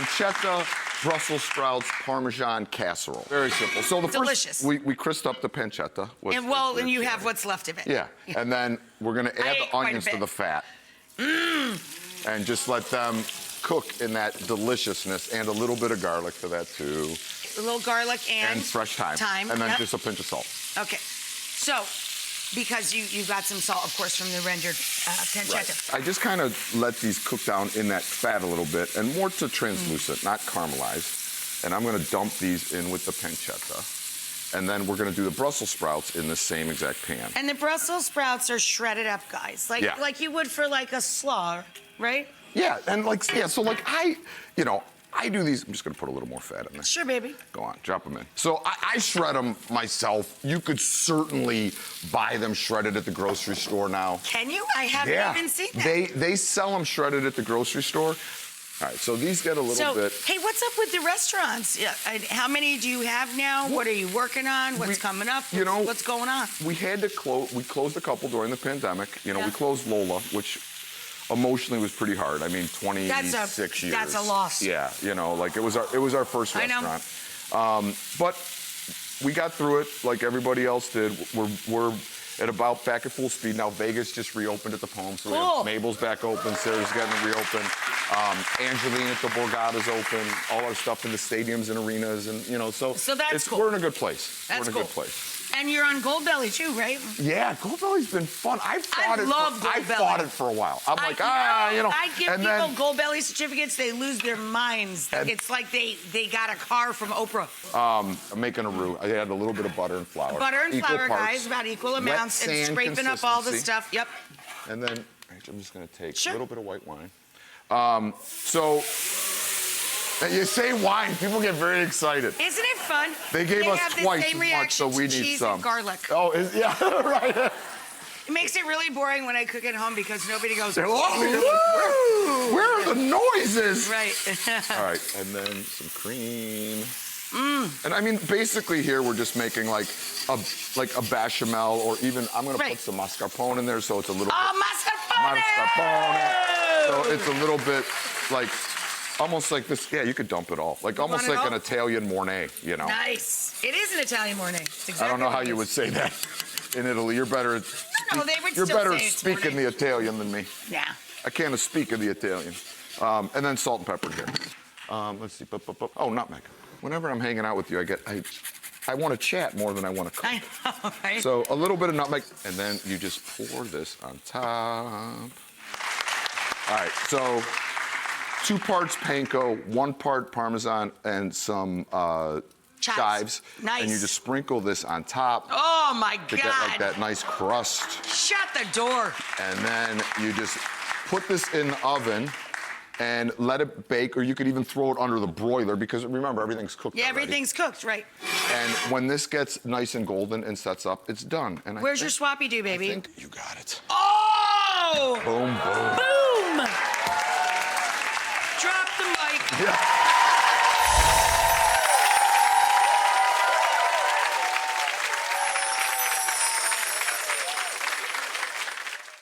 pancetta, Brussels sprouts, Parmesan casserole. Very simple. So the Delicious. first, we crisped up the pancetta. And you have what's left of it. Yeah, and then we're gonna add the onions to the fat. And just let them cook in that deliciousness, and a little bit of garlic to that too. A little garlic and fresh thyme. And then just a pinch of salt. Okay, so because you got some salt, of course, from the rendered pancetta. Right. I just kind of let these cook down in that fat a little bit, and more to translucent, not caramelized. And I'm gonna dump these in with the pancetta. And then we're gonna do the Brussels sprouts in the same exact pan. And the Brussels sprouts are shredded up, guys, like you would for like a slaw, right? Yeah, and so I do these. I'm just gonna put a little more fat in there. Sure, baby. Go on, drop them in. So I shred them myself. You could certainly buy them shredded at the grocery store now. Can you? I haven't even seen that. They sell them shredded at the grocery store. All right, so these get a little bit. Hey, what's up with the restaurants? How many do you have now? What are you working on? What's coming up? What's going on? We had to close. We closed a couple during the pandemic. We closed Lola, which emotionally was pretty hard. I mean, 26 years. That's a loss. Yeah, it was our first restaurant. I know. But we got through it like everybody else did. We're at about back at full speed now. Vegas just reopened at the Palm, so we have Mabel's back open. Sarah's getting it reopened. Angeline at the Borgata's open. All our stuff in the stadiums and arenas, and so that's cool. We're in a good place. That's we're in a good place. And you're on Goldbelly too, right? Yeah, Goldbelly's been fun. I fought it for a while. I'm like, I give people Goldbelly certificates, they lose their minds. It's like they got a car from Oprah. I'm making a roux. I add a little bit of butter and flour. Butter and flour, guys, about equal amounts, and scraping up all the stuff. Yep. And then I'm just gonna take a little bit of white wine. You say wine, people get very excited. Isn't it fun? They gave us twice as much, so we need cheese some. And garlic. Oh, yeah, right. It makes it really boring when I cook at home because nobody goes, where are the noises? Right. All right, and then some cream. And I mean, basically here we're just making like a bechamel, or even I'm gonna put some mascarpone in there, so it's a little. Oh, mascarpone! So it's a little bit like. Almost like this, you could dump it all. Almost like an Italian Mornay, Nice. It is an Italian Mornay. Exactly. I don't know how you would say that in Italy. You're better at speaking the Italian than me. Yeah. I can't speak of the Italian. And then salt and pepper here. Let's see. Oh, nutmeg. Whenever I'm hanging out with you, I want to chat more than I want to cook. I know, right? So a little bit of nutmeg, and then you just pour this on top. All right, so 2 parts panko, 1 part Parmesan, and some chives. Nice. And you just sprinkle this on top. Oh my God. To get like that nice crust. Shut the door. And then you just put this in the oven and let it bake, or you could even throw it under the broiler, because remember, everything's cooked already. Everything's cooked, right. And when this gets nice and golden and sets up, it's done. And where's your swappy do, baby? I think you got it. Oh! Boom, boom. Boom! Drop the mic. Yeah.